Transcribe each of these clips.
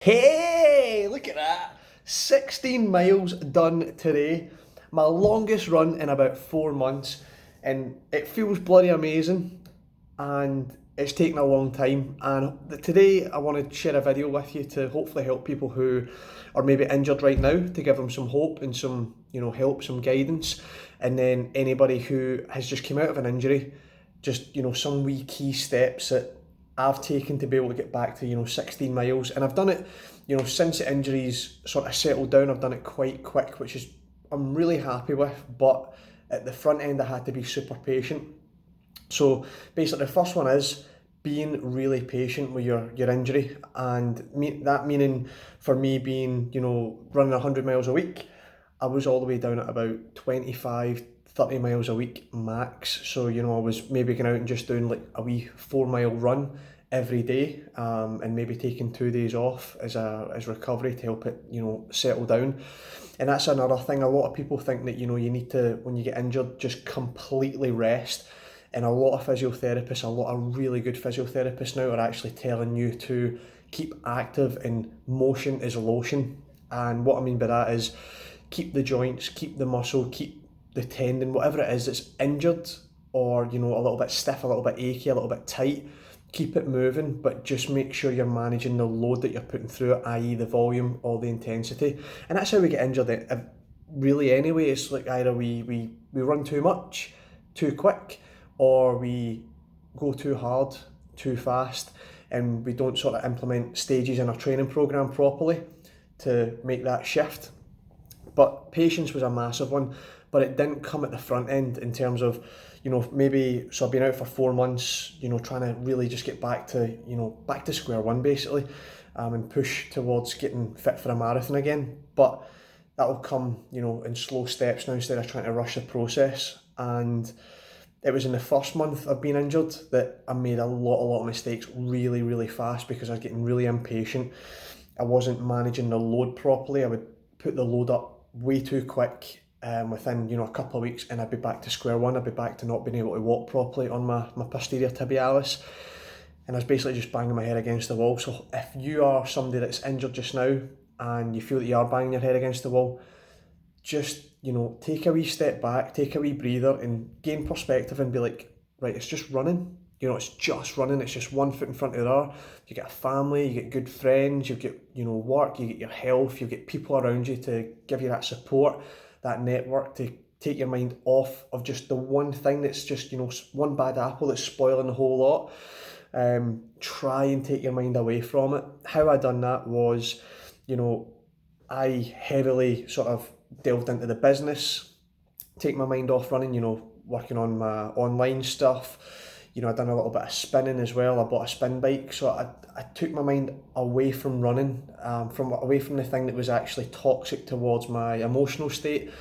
Hey, look at that. 16 miles done today. My longest run in about 4 months, and it feels bloody amazing. And it's taken a long time. And today, I want to share a video with you to hopefully help people who are maybe injured right now, to give them some hope and some, help, some guidance. And then anybody who has just come out of an injury, just, some wee key steps that I've taken to be able to get back to 16 miles, and I've done it since the injuries sort of settled down. I've done it quite quick, which is I'm really happy with. But at the front end, I had to be super patient. So basically, the first one is being really patient with your injury, and that meaning for me being running 100 miles a week. I was all the way down at about 25, 30 miles a week max. So, I was maybe going out and just doing like a wee 4 mile run every day, and maybe taking 2 days off as recovery to help it, settle down. And that's another thing. A lot of people think that, you need to, when you get injured, just completely rest. And a lot of physiotherapists, a lot of really good physiotherapists now are actually telling you to keep active, and motion is lotion. And what I mean by that is keep the joints, keep the muscle, keep the tendon, whatever it is that's injured or a little bit stiff, a little bit achy, a little bit tight. Keep it moving, but just make sure you're managing the load that you're putting through it, i.e. the volume or the intensity. And that's how we get injured really anyway. It's like either we run too much, too quick, or we go too hard, too fast, and we don't sort of implement stages in our training program properly to make that shift. But patience was a massive one, but it didn't come at the front end in terms of, maybe, so I've been out for 4 months, trying to really just get back to, back to square one basically, and push towards getting fit for a marathon again. But that'll come, in slow steps now instead of trying to rush the process. And it was in the first month of being injured that I made a lot of mistakes really, really fast because I was getting really impatient. I wasn't managing the load properly. I would put the load up way too quick, within a couple of weeks, and I'd be back to square one. I'd be back to not being able to walk properly on my posterior tibialis, and I was basically just banging my head against the wall. So if you are somebody that's injured just now and you feel that you are banging your head against the wall, just take a wee step back, take a wee breather, and gain perspective and be like, right, it's just running. It's just running. It's just one foot in front of the other. You get a family, you get good friends, you get work, you get your health, you get people around you to give you that support, that network to take your mind off of just the one thing that's just one bad apple that's spoiling the whole lot. Try and take your mind away from it. How I done that was, I heavily sort of delved into the business, take my mind off running, working on my online stuff. I done a little bit of spinning as well. I bought a spin bike. So I took my mind away from running, away from the thing that was actually toxic towards my emotional state.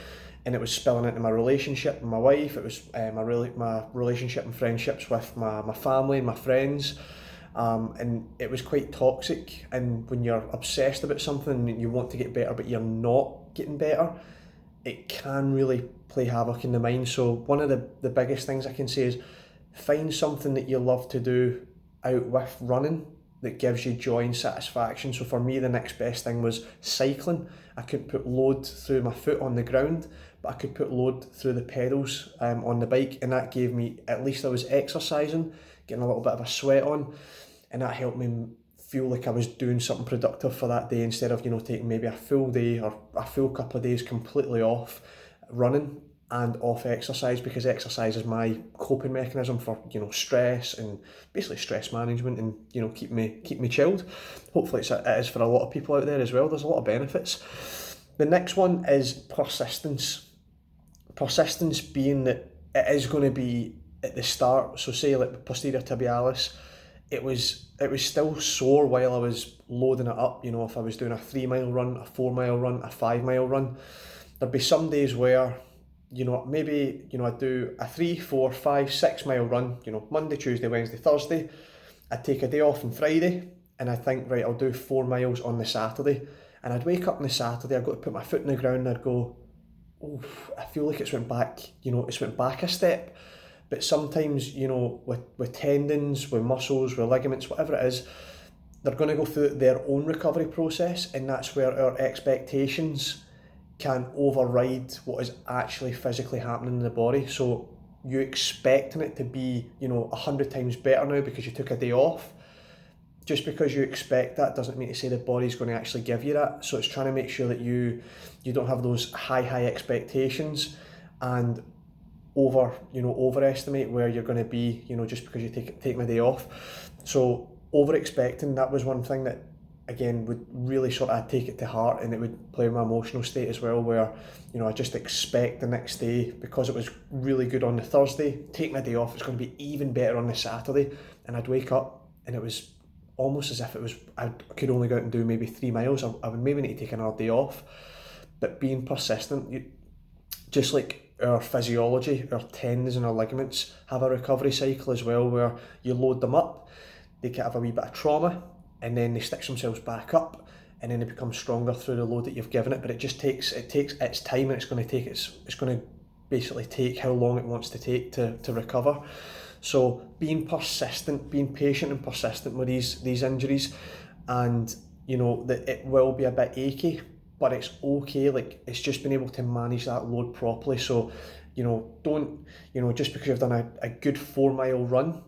And it was spilling into my relationship with my wife. It was my relationship and friendships with my family and my friends. And it was quite toxic. And when you're obsessed about something and you want to get better, but you're not getting better, it can really play havoc in the mind. So one of the biggest things I can say is find something that you love to do out with running that gives you joy and satisfaction. So for me, the next best thing was cycling. I couldn't put load through my foot on the ground, but I could put load through the pedals, on the bike, and that gave me, at least I was exercising, getting a little bit of a sweat on, and that helped me feel like I was doing something productive for that day instead of taking maybe a full day or a full couple of days completely off running and off exercise, because exercise is my coping mechanism for stress and basically stress management, and keep me chilled. Hopefully it is for a lot of people out there as well. There's a lot of benefits. The next one is persistence being that it is going to be at the start. So say like the posterior tibialis, it was still sore while I was loading it up. If I was doing a 3 mile run, a 4 mile run, a 5 mile run, there'd be some days where maybe I'd do a 3, 4, 5, 6 mile run, Monday, Tuesday, Wednesday, Thursday. I'd take a day off on Friday, and I think, right, I'll do 4 miles on the Saturday. And I'd wake up on the Saturday, I'd go to put my foot in the ground, and I'd go, oh, I feel like it's went back, it's went back a step. But sometimes, with tendons, with muscles, with ligaments, whatever it is, they're going to go through their own recovery process, and that's where our expectations can override what is actually physically happening in the body. So you expecting it to be, 100 times better now because you took a day off. Just because you expect that doesn't mean to say the body's going to actually give you that. So it's trying to make sure that you don't have those high expectations and overestimate where you're going to be, just because you taking a day off. So over expecting, that was one thing that, again, would really sort of take it to heart, and it would play with my emotional state as well, where I just expect the next day, because it was really good on the Thursday, taking a day off, it's going to be even better on the Saturday. And I'd wake up and it was almost as if I could only go out and do maybe 3 miles. I would maybe need to take another day off. But being persistent, just like our physiology, our tendons and our ligaments have a recovery cycle as well, where you load them up, they can have a wee bit of trauma, and then they stitch themselves back up, and then they become stronger through the load that you've given it. But it takes its time, and it's going to basically take how long it wants to take to recover. So being persistent, being patient and persistent with these injuries, and that it will be a bit achy, but it's okay. Like, it's just being able to manage that load properly. So don't just because you've done a good 4 mile run,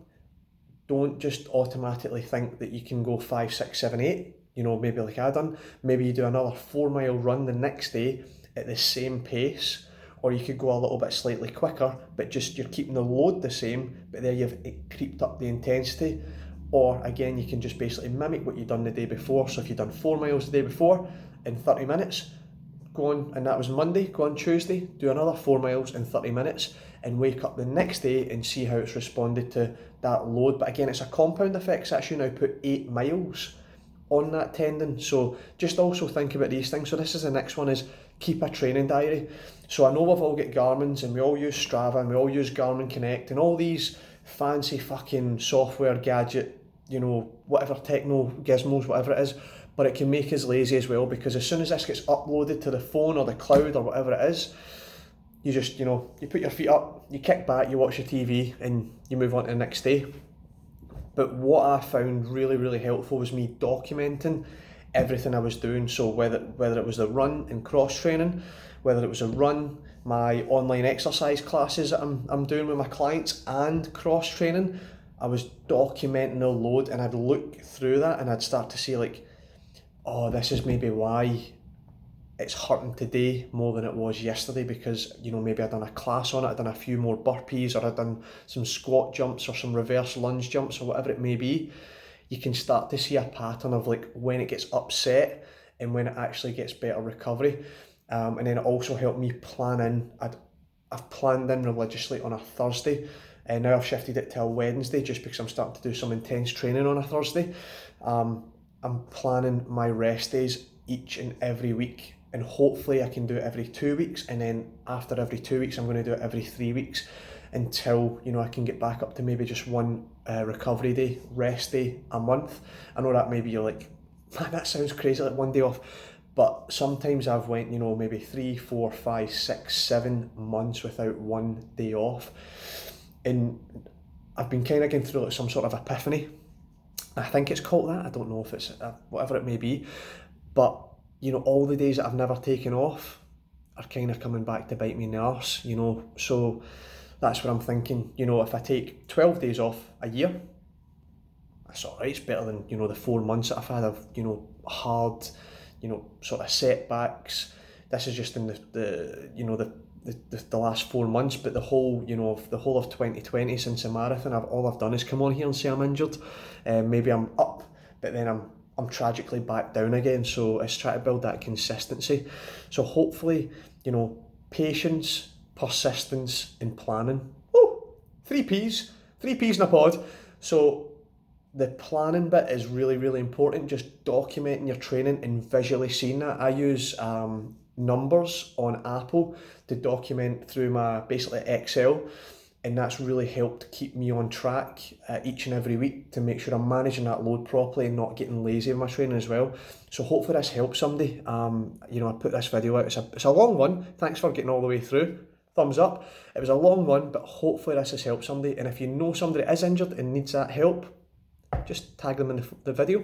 don't just automatically think that you can go 5, 6, 7, 8, maybe like I done. Maybe you do another 4 mile run the next day at the same pace, or you could go a little bit slightly quicker, but just you're keeping the load the same, but there you've creeped up the intensity. Or again, you can just basically mimic what you've done the day before. So if you've done 4 miles the day before in 30 minutes, go on, and that was Monday, go on Tuesday, do another 4 miles in 30 minutes, and wake up the next day and see how it's responded to that load. But again, it's a compound effect. It's actually now put 8 miles on that tendon. So just also think about these things. So this is the next one, is keep a training diary. So I know we've all got Garmin's, and we all use Strava, and we all use Garmin Connect, and all these fancy fucking software gadget, whatever techno gizmos, whatever it is, but it can make us lazy as well, because as soon as this gets uploaded to the phone or the cloud or whatever it is, you just, you put your feet up, you kick back, you watch your TV, and you move on to the next day. But what I found really, really helpful was me documenting everything I was doing. So whether it was the run and cross training, whether it was a run, my online exercise classes that I'm doing with my clients, and cross training, I was documenting the load, and I'd look through that and I'd start to see like, oh, this is maybe why it's hurting today more than it was yesterday, because maybe I'd done a class on it, I'd done a few more burpees, or I'd done some squat jumps or some reverse lunge jumps or whatever it may be. You can start to see a pattern of like when it gets upset and when it actually gets better recovery. And then it also helped me plan in. I've planned in religiously on a Thursday, and now I've shifted it to a Wednesday just because I'm starting to do some intense training on a Thursday. I'm planning my rest days each and every week, and hopefully I can do it every 2 weeks, and then after every 2 weeks I'm going to do it every 3 weeks until I can get back up to maybe just one recovery day, rest day a month. I know that maybe you're like, man, that sounds crazy, like one day off, but sometimes I've went maybe 3, 4, 5, 6, 7 months without one day off, and I've been kind of going through like some sort of epiphany. I think it's called that. I don't know if it's whatever it may be, but all the days that I've never taken off are kind of coming back to bite me in the arse, so that's what I'm thinking. If I take 12 days off a year, that's all right. It's better than the 4 months that I've had of hard sort of setbacks. This is just in the last 4 months, but the whole of 2020 since the marathon, all I've done is come on here and say I'm injured. Maybe I'm up, but then I'm tragically back down again. So it's trying to build that consistency. So hopefully, patience, persistence, and planning. Oh, 3 P's in a pod. So the planning bit is really, really important. Just documenting your training and visually seeing that. I use numbers on Apple to document through my basically Excel, and that's really helped keep me on track each and every week to make sure I'm managing that load properly and not getting lazy in my training as well. So hopefully this helps somebody. I put this video out, it's a long one. Thanks for getting all the way through. Thumbs up. It was a long one, but hopefully this has helped somebody. And if you know somebody is injured and needs that help, just tag them in the video.